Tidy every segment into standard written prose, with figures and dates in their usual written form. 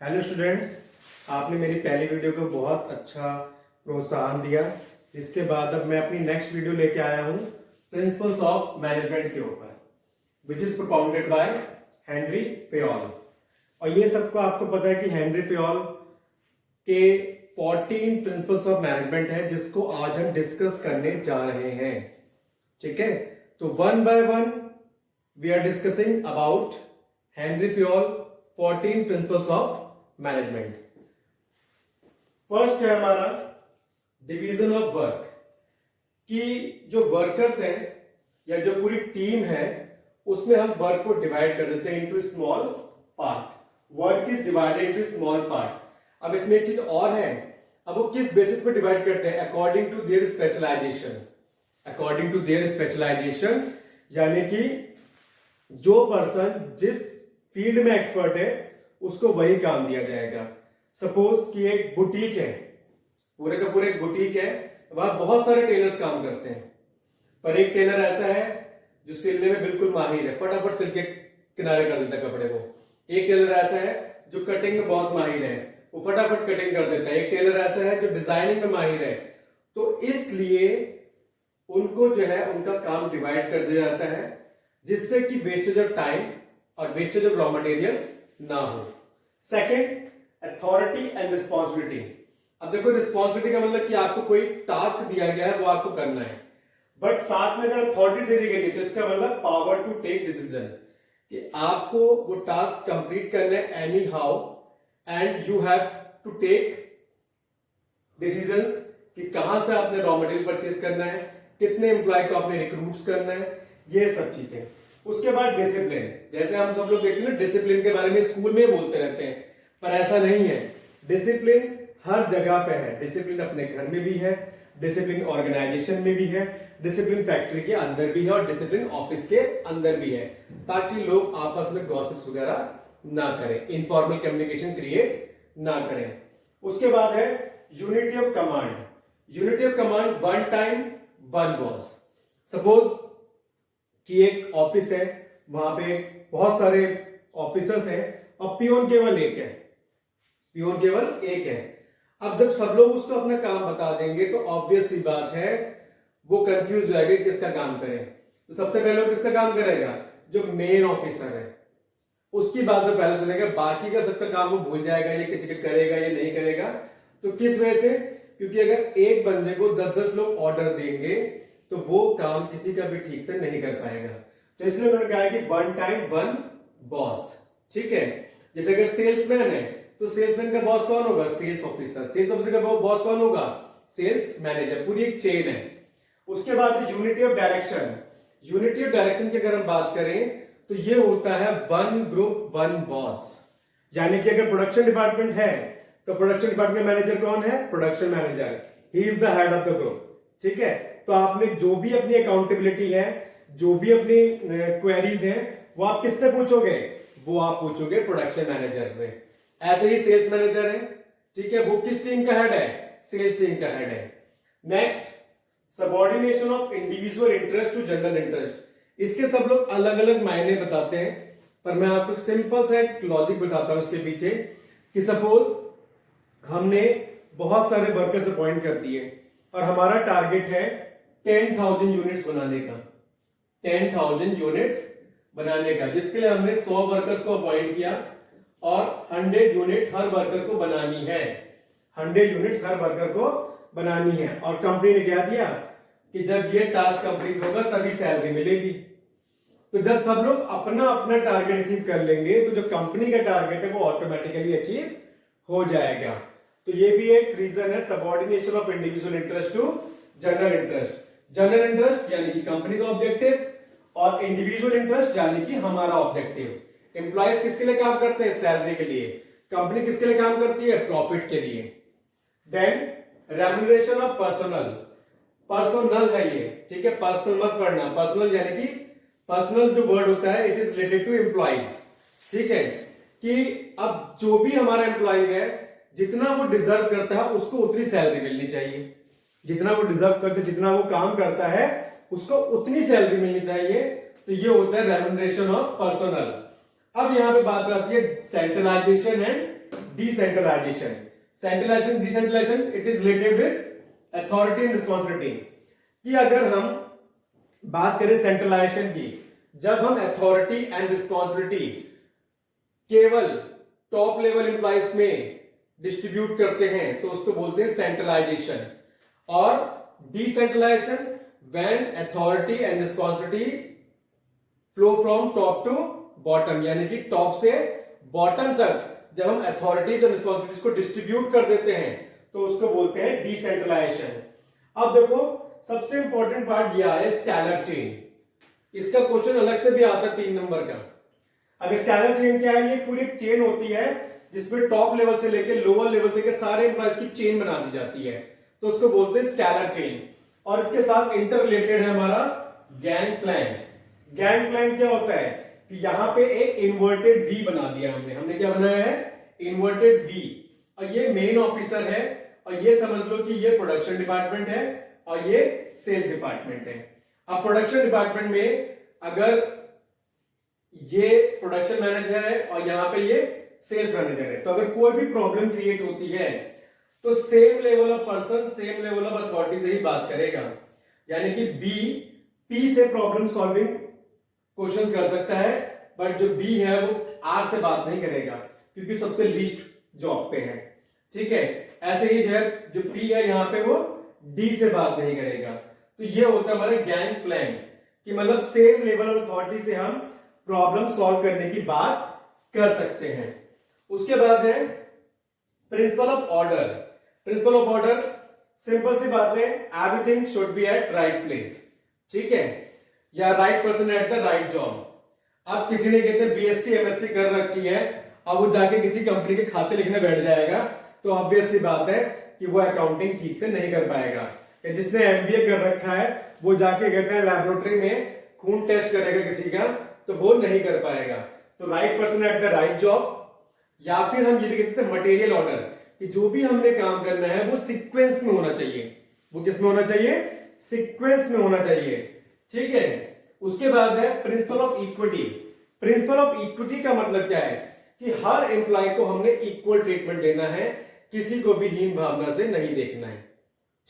Hello students, आपने मेरी पहली वीडियो को बहुत अच्छा प्रोत्साहन दिया। इसके बाद अब मैं अपनी नेक्स्ट वीडियो लेके आया हूँ प्रिंसिपल्स ऑफ मैनेजमेंट के ऊपर, which is propounded by Henry Fayol. और ये सबको आपको पता है कि हेनरी फेयोल के 14 प्रिंसिपल्स ऑफ मैनेजमेंट है, जिसको आज हम डिस्कस करने जा रहे हैं। ठीक है, तो one by one we are discussing about Henri Fayol 14 principles of management. First है हमारा डिवीजन ऑफ वर्क, कि जो वर्कर्स हैं या जो पूरी टीम है उसमें हम वर्क को डिवाइड कर देते हैं into small part. Work is divided into small parts. अब इसमें एक चीज और है, अब वो किस बेसिस पे डिवाइड करते हैं? According to their specialisation. According to their specialisation यानी कि जो पर्सन जिस फील्ड में एक्सपर्ट है उसको वही काम दिया जाएगा। सपोज कि एक बुटीक है, पूरे का पूरे एक बुटीक है, वहां बहुत सारे टेलर्स काम करते हैं, पर एक टेलर ऐसा है जो सिलने में बिल्कुल माहिर है, फटाफट सिल के किनारे कर देता है कपड़े को। एक टेलर ऐसा है जो कटिंग में बहुत माहिर है, वो फटाफट कटिंग कर देता है। एक टेलर ऐसा है जो डिजाइनिंग में माहिर है। तो इसलिए उनको जो है उनका काम डिवाइड कर दिया जाता है, जिससे कि वेस्टेज ऑफ टाइम और वेस्टेज ऑफ रॉ मटेरियल ना हो। Second, authority and responsibility. अब देखो, रिस्पॉन्सिबिलिटी का मतलब कि आपको कोई टास्क दिया गया है वो आपको करना है, बट साथ में अगर अथॉरिटी दे दी गई है तो इसका मतलब पावर टू टेक डिसीजन, कि आपको वो टास्क कंप्लीट करना है anyhow, and you have to take decisions कि कहां से आपने रॉ मटेरियल परचेज करना है, कितने एम्प्लॉय को आपने रिक्रूट्स करना है, ये सब चीजें। उसके बाद डिसिप्लिन, जैसे हम सब लोग देखते हैं ना, डिसिप्लिन के बारे में स्कूल में बोलते रहते हैं, पर ऐसा नहीं है। डिसिप्लिन हर जगह पे है। डिसिप्लिन अपने घर में भी है, डिसिप्लिन ऑर्गेनाइजेशन में भी है, डिसिप्लिन फैक्ट्री के अंदर भी है और डिसिप्लिन ऑफिस के अंदर भी है, ताकि लोग आपस में गॉसिप्स वगैरह ना करें, इनफॉर्मल कम्युनिकेशन क्रिएट ना करें। उसके बाद है unity of command. Unity of command, one time one boss. Suppose कि एक ऑफिस है, वहां पे बहुत सारे ऑफिसर्स हैं और पियोन केवल एक है। पियोन केवल एक है। अब जब सब लोग उसको अपना काम बता देंगे तो ऑब्वियस सी बात है वो कंफ्यूज हो जाएगा किसका काम करें। तो सबसे पहले वो किसका काम करेगा? जो मेन ऑफिसर है, उसकी बात तो पहले सुनेगा, बाकी का सबका काम वो भूल जाएगा, ये किसी का करेगा ये नहीं करेगा। तो किस वजह से? क्योंकि अगर एक बंदे को 10-10 लोग ऑर्डर देंगे तो वो काम किसी का भी ठीक से नहीं कर पाएगा। तो इसलिए उन्होंने कहा है कि वन टाइम वन बॉस। ठीक है, जैसे अगर सेल्समैन है तो सेल्समैन का बॉस कौन होगा? Sales officer. सेल्स ऑफिसर का बॉस कौन होगा? Sales manager. पूरी एक चेन है। उसके बाद unity of direction. Unity of direction की अगर हम बात करें तो ये होता है वन ग्रुप वन बॉस। यानी कि अगर प्रोडक्शन डिपार्टमेंट है तो प्रोडक्शन डिपार्टमेंट मैनेजर कौन है? Production manager. He is the head of the group. ठीक है, तो आपने जो भी अपनी अकाउंटेबिलिटी है, जो भी अपनी क्वेरीज हैं, वो आप किससे पूछोगे? वो आप पूछोगे प्रोडक्शन मैनेजर से। ऐसे ही सेल्स मैनेजर है, ठीक है, वो किस टीम का हेड है? सेल्स टीम का हेड है। Next, subordination of individual interest to general interest. इसके सब लोग अलग अलग मायने बताते हैं, पर मैं आपको एक सिंपल सा एक लॉजिक बताता हूं इसके पीछे, कि सपोज हमने बहुत सारे वर्कर्स अपॉइंट कर दिए और हमारा टारगेट है 10,000 यूनिट्स बनाने का। 10,000 यूनिट्स बनाने का, जिसके लिए हमने 100 वर्कर्स को अपॉइंट किया और 100 यूनिट हर वर्कर को बनानी है। 100 यूनिट्स हर वर्कर को बनानी है। और कंपनी ने क्या दिया कि जब ये टास्क कंप्लीट होगा तभी सैलरी मिलेगी। तो जब सब लोग अपना अपना टारगेट अचीव कर लेंगे तो जो कंपनी का टारगेट है वो ऑटोमेटिकली अचीव हो जाएगा। तो ये भी एक रीजन है, subordination of individual interest to general interest. General interest यानी कि कंपनी का ऑब्जेक्टिव, और इंडिविजुअल इंटरेस्ट यानी कि हमारा ऑब्जेक्टिव। एम्प्लॉयज किसके लिए काम करते हैं? सैलरी के लिए। कंपनी किसके लिए काम करती है? प्रॉफिट के लिए। Then remuneration of personal. Personal है ये, ठीक है, पर्सनल मत पढ़ना। पर्सनल यानी कि पर्सनल जो वर्ड होता है it is related to employees. ठीक है, कि अब जो भी हमारा एम्प्लॉय है जितना वो डिजर्व करता है उसको उतनी सैलरी मिलनी चाहिए। जितना वो डिजर्व करता है, जितना वो काम करता है उसको उतनी सैलरी मिलनी चाहिए। तो ये होता है रेम्युनरेशन ऑफ पर्सनल। अब यहां पे बात आती है centralisation and decentralisation. Centralisation decentralisation it is related with authority and responsibility. कि अगर हम बात करें सेंट्रलाइजेशन की, जब हम अथॉरिटी एंड रिस्पॉन्सिबिलिटी केवल टॉप लेवल एम्प्लॉइज में डिस्ट्रीब्यूट करते हैं तो उसको बोलते हैं सेंट्रलाइजेशन। और decentralisation when authority and responsibility flow from top to bottom, यानी कि टॉप से बॉटम तक जब हम अथॉरिटीज और रिस्पॉन्सिबिलिटीज को डिस्ट्रीब्यूट कर देते हैं तो उसको बोलते हैं डिसेंट्रलाइजेशन। अब देखो सबसे इंपॉर्टेंट पार्ट यह है स्केलर चेन। इसका क्वेश्चन अलग से भी आता है 3 नंबर का। अब स्केलर चेन क्या है? ये पूरी एक चेन होती है जिसमें टॉप लेवल से लेकर लोअर लेवल तक के सारे एम्प्लॉइज की चेन बना दी जाती है, तो उसको बोलते हैं स्केलर चेन। और इसके साथ इंटर रिलेटेड है हमारा गैंग प्लैंक। गैंग प्लैंक क्या होता है कि यहां पे एक इन्वर्टेड वी बना दिया हमने क्या बनाया है? Inverted we. और ये मेन ऑफिसर है और ये समझ लो कि ये प्रोडक्शन डिपार्टमेंट है और ये सेल्स डिपार्टमेंट है। अब प्रोडक्शन डिपार्टमेंट में अगर ये प्रोडक्शन मैनेजर है और यहां पे ये सेल्स मैनेजर है, तो अगर कोई भी प्रॉब्लम क्रिएट होती है तो same level of person same level of authority से ही बात करेगा। यानी कि बी पी से प्रॉब्लम सॉल्विंग क्वेश्चंस कर सकता है, बट जो बी है वो आर से बात नहीं करेगा क्योंकि सबसे लीस्ट जॉब पे है। ठीक है, ऐसे ही जो पी है यहां पे वो डी से बात नहीं करेगा। तो ये होता है हमारा गैंग प्लैंक कि मतलब सेम लेवल ऑफ अथॉरिटी से हम प्रॉब्लम सॉल्व करने की बात कर सकते हैं। उसके बाद है principle of order. Principle of order simple सी बात है, everything should be at right place. ठीक है, या right person at the right job. अब किसी ने कहते हैं बीएससी एमएससी कर रखी है, अब वो जाके किसी कंपनी के खाते लिखने बैठ जाएगा तो ऑब्वियस सी बात है कि वो अकाउंटिंग ठीक से नहीं कर पाएगा। या जिसने एमबीए कर रखा है वो जाके कहते हैं लैबोरेटरी में खून टेस्ट करेगा किसी का, तो वो नहीं कर पाएगा। तो right person at the right job, या फिर हम ये भी कहते हैं मटेरियल ऑर्डर कि जो भी हमने काम करना है वो सीक्वेंस में होना चाहिए। वो किस में होना चाहिए? सीक्वेंस में होना चाहिए। ठीक है, उसके बाद है principle of equity. Principle of equity का मतलब क्या है कि हर एम्प्लॉय को हमने इक्वल ट्रीटमेंट देना है, किसी को भी हीन भावना से नहीं देखना है।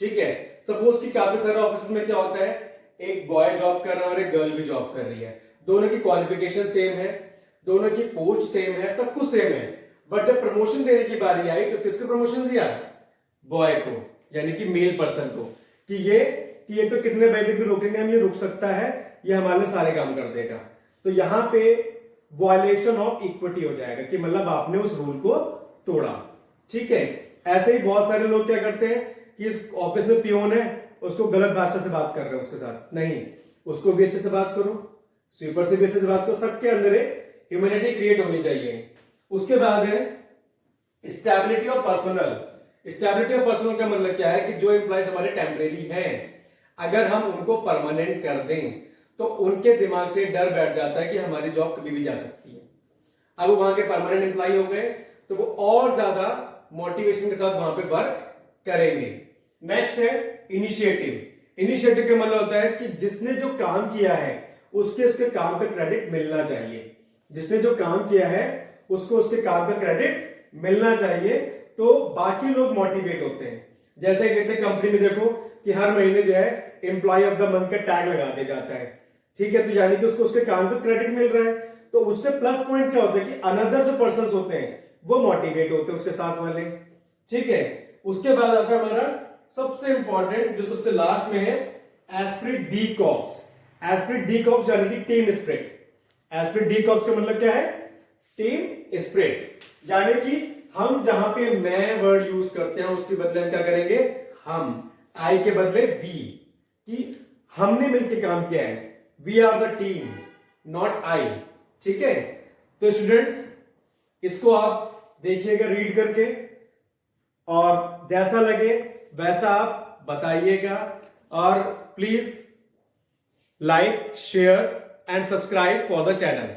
ठीक है, सपोज कि काफी सारे ऑफिस में क्या होता है, एक बॉय जॉब कर रहा है और एक गर्ल भी जॉब कर रही है, दोनों की क्वालिफिकेशन सेम है, दोनों की पोस्ट सेम है, सब कुछ सेम है, बट जब प्रमोशन देने की बारी आई तो किसको प्रमोशन दिया? बॉय को, यानी कि मेल पर्सन को, कि ये तो कितने बजे भी रोकेंगे हम, ये रुक सकता है, ये हमारे सारे काम कर देगा। तो यहां पे वायलेशन ऑफ इक्विटी हो जाएगा कि मतलब आपने उस रूल को तोड़ा। ठीक है, ऐसे ही बहुत सारे लोग क्या करते हैं कि इस ऑफिस में पियोन है, उसको गलत भाषा से बात कर रहे हो उसके साथ, नहीं, उसको भी अच्छे से बात करो, स्वीपर से भी अच्छे से बात करो, सबके अंदर एक ह्यूमैनिटी क्रिएट होनी चाहिए। उसके बाद है stability of personal. Stability of personal का मतलब क्या है कि जो एम्प्लॉइज हमारे टेम्परेरी हैं, अगर हम उनको परमानेंट कर दें तो उनके दिमाग से डर बैठ जाता है कि हमारी जॉब कभी भी जा सकती है। अब वहां के परमानेंट एम्प्लॉय हो गए तो वो और ज्यादा मोटिवेशन के साथ वहां पे वर्क करेंगे। नेक्स्ट है इनिशिएटिव। इनिशिएटिव का मतलब होता है कि जिसने जो काम किया है उसके काम का क्रेडिट मिलना चाहिए। जिसने जो काम किया है उसको उसके काम का क्रेडिट मिलना चाहिए, तो बाकी लोग मोटिवेट होते हैं। जैसे कहते हैं कंपनी में देखो कि हर महीने जो है एम्प्लॉय ऑफ द मंथ का टैग लगा दिया जाता है। ठीक है, तो यानी कि उसको उसके काम का क्रेडिट मिल रहा है, तो उससे प्लस पॉइंट क्या होता है कि अनदर जो पर्सन होते हैं वो मोटिवेट होते हैं उसके साथ वाले। ठीक है, उसके बाद आता है हमारा सबसे इंपॉर्टेंट जो सबसे लास्ट में है Spirit D corps. Spirit D corps यानी कि team spirit. Spirit D corps का मतलब क्या है? Team spirit. यानी कि हम जहां पे मैं वर्ड यूज करते हैं उसके बदले हम क्या करेंगे? हम, आई के बदले वी, कि हमने मिलकर काम किया है, we are the team not I. ठीक है, तो स्टूडेंट्स इसको आप देखिएगा रीड करके, और जैसा लगे वैसा आप बताइएगा, और please like share and subscribe for the channel.